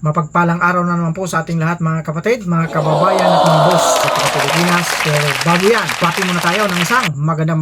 Mapagpalang araw na naman po sa ating lahat mga kapatid, mga kababayan at mga boss sa Pilipinas. Pero bago yan, pati muna tayo ng isang magandang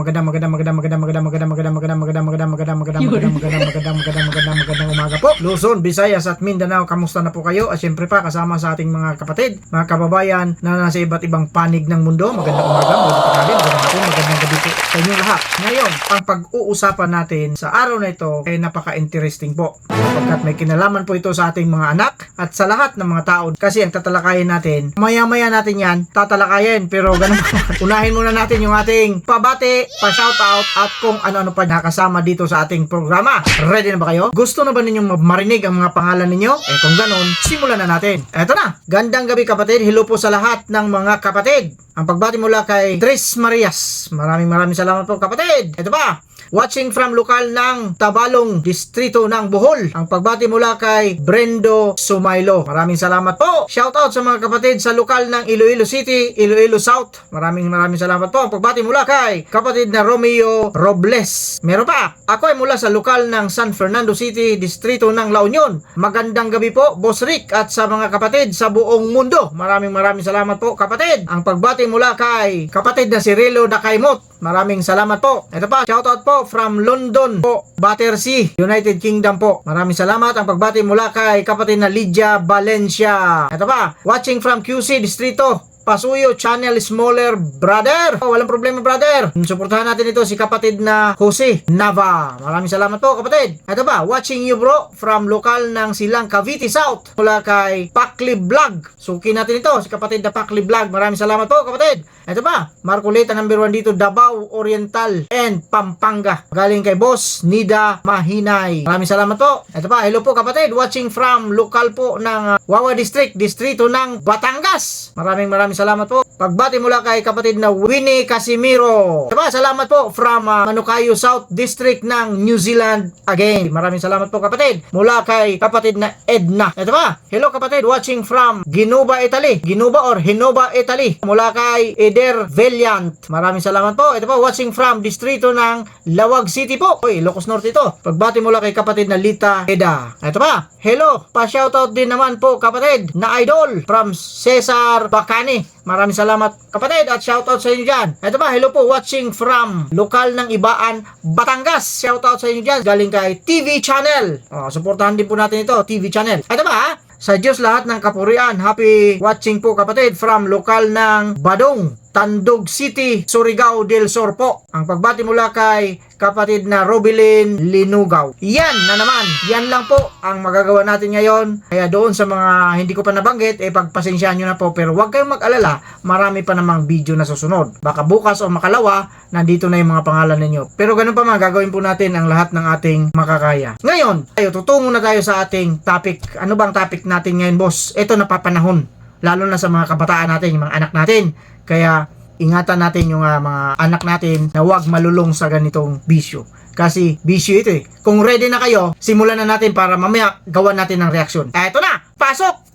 umaga po. Luzon, Visayas at Mindanao, kamusta na po kayo? At syempre pa kasama sa ating mga kapatid, mga kababayan na nasa iba't ibang panig ng mundo. Magandang umaga, magandang gabi po sa inyong lahat. Ngayon, ang pag-uusapan natin sa araw na ito ay napaka-interesting po. Sapagkat may kinalaman po ito sa ating mga anak at sa lahat ng mga tao, kasi ang tatalakayin natin, maya-maya natin yan tatalakayin, pero ganun unahin muna natin yung ating pabati, pa-shoutout at kung ano-ano pa nakasama dito sa ating programa. Ready na ba kayo? Gusto na ba ninyong marinig ang mga pangalan ninyo? Kung ganun, simulan na natin. Eto na, gandang gabi kapatid, hello po sa lahat ng mga kapatid. Ang pagbati mula kay Tris Marias, maraming salamat po kapatid. Eto ba? Watching from lokal ng Tabalong, distrito ng Bohol. Ang pagbati mula kay Brendo Sumaylo. Maraming salamat po. Shoutout sa mga kapatid sa lokal ng Iloilo City, Iloilo South. Maraming salamat po. Ang pagbati mula kay kapatid na Romeo Robles. Meron pa. Ako ay mula sa lokal ng San Fernando City, distrito ng La Union. Magandang gabi po, Boss Rick at sa mga kapatid sa buong mundo. Maraming salamat po kapatid. Ang pagbati mula kay kapatid na si Rilo Dakaymot. Maraming salamat po. Ito pa, shoutout po from London po, Battersea, United Kingdom po. Maraming salamat. Ang pagbati mula kay kapatid na Lydia Valencia. Ito pa, watching from QC Distrito Pasuyo Channel Smaller Brother. Walang problema brother. Suportahan natin ito si kapatid na Jose Nava. Maraming salamat po kapatid. Ito ba, watching you bro from lokal ng Silang Cavite South. Mula kay Pakli Vlog. Suki natin ito si kapatid na Pakli Vlog. Maraming salamat po kapatid. Ito ba, Marcoleta number 1 dito, Davao Oriental and Pampanga. Galing kay Boss Nida Mahinay. Maraming salamat po. Ito pa, hello po kapatid. Watching from lokal po ng Wawa District, distrito ng Batangas. Maraming salamat po. Pagbati mula kay kapatid na Winnie Casimiro. Ito pa, salamat po from Manukayo South District ng New Zealand again. Maraming salamat po kapatid. Mula kay kapatid na Edna. Ito pa, hello kapatid. Watching from Ginuba, Italy. Ginuba or Hinova, Italy. Mula kay Eder Valiant. Maraming salamat po. Ito po, watching from distrito ng Lawag City po. Oy, Ilocos Norte ito. Pagbati mula kay kapatid na Lita Eda. Ito pa, hello. Pa-shoutout din naman po kapatid na idol from Cesar Bacani. Maraming salamat kapatid at shoutout sa inyo dyan. Ito pa, hello po. Watching from lokal ng Ibaan, Batangas. Shoutout sa inyo dyan. Galing kay TV Channel. Suportahan din po natin ito, TV Channel. Ito pa, sa Diyos lahat ng kapurian. Happy watching po kapatid from lokal ng Badong, Tandog City, Surigao del Sur po. Ang pagbati mula kay kapatid na Robilin Linugaw. Yan na naman. Yan lang po ang magagawa natin ngayon. Kaya doon sa mga hindi ko pa nabanggit, pagpasensyahan nyo na po. Pero huwag kayong mag-alala, marami pa namang video na susunod. Baka bukas o makalawa, nandito na yung mga pangalan ninyo. Pero ganun pa man, gagawin po natin ang lahat ng ating makakaya. Ngayon, tutungo na tayo sa ating topic. Ano bang topic natin ngayon, boss? Ito napapanahon. Lalo na sa mga kabataan natin, yung mga anak natin. Kaya ingatan natin yung mga anak natin na huwag malulong sa ganitong bisyo. Kasi bisyo ito eh. Kung ready na kayo, simulan na natin para mamaya gawan natin ng reaksyon. Eto na! Pasok!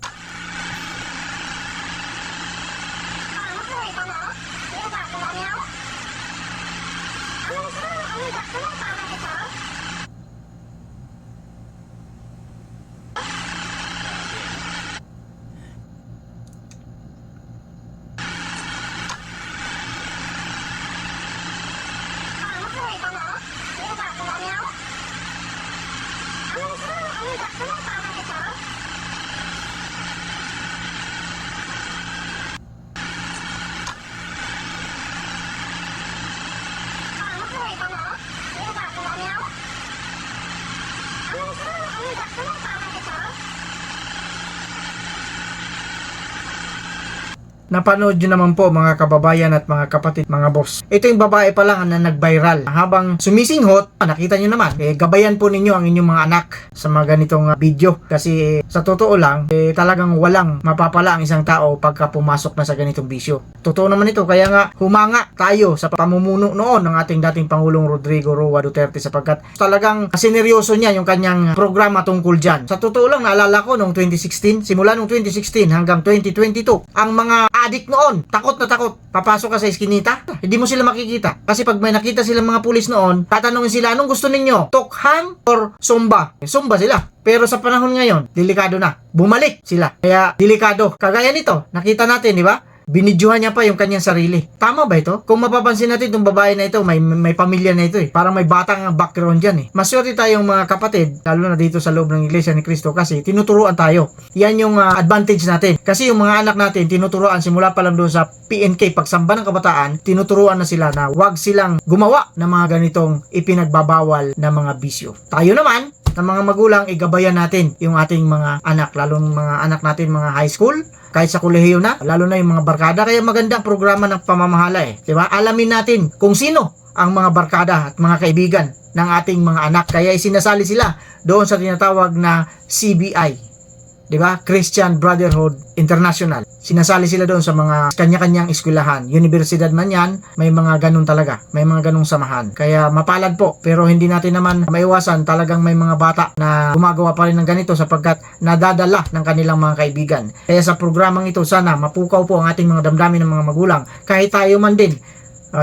Napanood nyo naman po mga kababayan at mga kapatid, mga boss. Ito yung babae pa lang na nag-viral. Habang sumisinghot, nakita nyo naman, gabayan po ninyo ang inyong mga anak sa mga ganitong video. Kasi sa totoo lang, talagang walang mapapala ang isang tao pagka pumasok na sa ganitong bisyo. Totoo naman ito, kaya nga humanga tayo sa pamumuno noon ng ating dating Pangulong Rodrigo Roa Duterte sapagkat talagang sineryoso niya yung kanyang programa tungkol dyan. Sa totoo lang, naalala ko noong 2016, simula noong 2016 hanggang 2022, ang mga adik noon. Takot na takot. Papasok ka sa eskinita, hindi mo sila makikita. Kasi pag may nakita silang mga pulis noon, tatanungin sila, anong gusto ninyo? Tokhang or Sumba? Sumba sila. Pero sa panahon ngayon, delikado na. Bumalik sila. Kaya delikado. Kagaya nito, nakita natin, di ba? Binidyohan niya pa yung kanyang sarili. Tama ba ito? Kung mapapansin natin itong babae na ito, may pamilya na ito eh. Parang may batang background dyan eh. Maswerte tayong mga kapatid, lalo na dito sa loob ng Iglesia ni Cristo kasi tinuturuan tayo. Yan yung advantage natin. Kasi yung mga anak natin, tinuturuan simula pa lang doon sa PNK, pagsamba ng kabataan, tinuturuan na sila na wag silang gumawa ng mga ganitong ipinagbabawal na mga bisyo. Tayo naman, ng mga magulang, igabayan natin yung ating mga anak, lalo ng mga anak natin mga high school, kahit sa kolehiyo na, lalo na yung mga barkada. Kaya magandang programa ng pamamahala eh. Diba? Alamin natin kung sino ang mga barkada at mga kaibigan ng ating mga anak. Kaya isinasali sila doon sa tinatawag na CBI. Diba? Christian Brotherhood International. Sinasali sila doon sa mga kanya-kanyang eskwelahan. Universidad man yan, may mga ganun talaga. May mga ganung samahan. Kaya mapalad po. Pero hindi natin naman maiwasan, talagang may mga bata na gumagawa pa rin ng ganito sapagkat nadadala ng kanilang mga kaibigan. Kaya sa programang ito, sana mapukaw po ang ating mga damdamin ng mga magulang. Kahit tayo man din,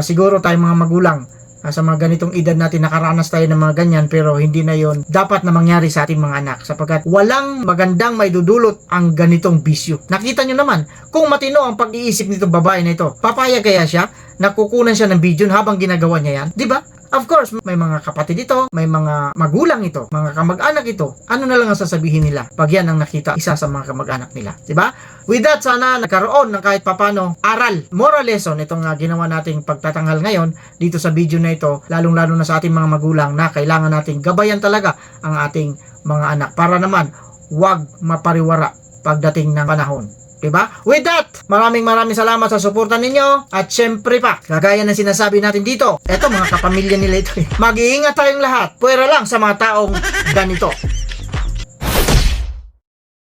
siguro tayong mga magulang, sa mga ganitong edad natin nakaranas tayo ng mga ganyan, pero hindi na yon dapat na mangyari sa ating mga anak sapagkat walang magandang maidudulot ang ganitong bisyo. Nakita nyo naman kung matino ang pag-iisip nitong babae na ito, papayag kaya siya na kukunan siya ng video habang ginagawa niya yan? Di ba? Of course, may mga kapatid ito, may mga magulang ito, mga kamag-anak ito. Ano na lang ang sasabihin nila pag yan ang nakita isa sa mga kamag-anak nila? Diba? With that, sana nagkaroon ng kahit papano aral, moral lesson itong ginawa nating pagtatanghal ngayon dito sa video na ito, lalong-lalo na sa ating mga magulang na kailangan nating gabayan talaga ang ating mga anak para naman wag mapariwara pagdating ng panahon. Diba? With that, maraming salamat sa suporta ninyo at syempre pa, kagaya ng sinasabi natin dito, eto mga kapamilya nila ito mag-iingat tayong lahat, puwera lang sa mga taong ganito.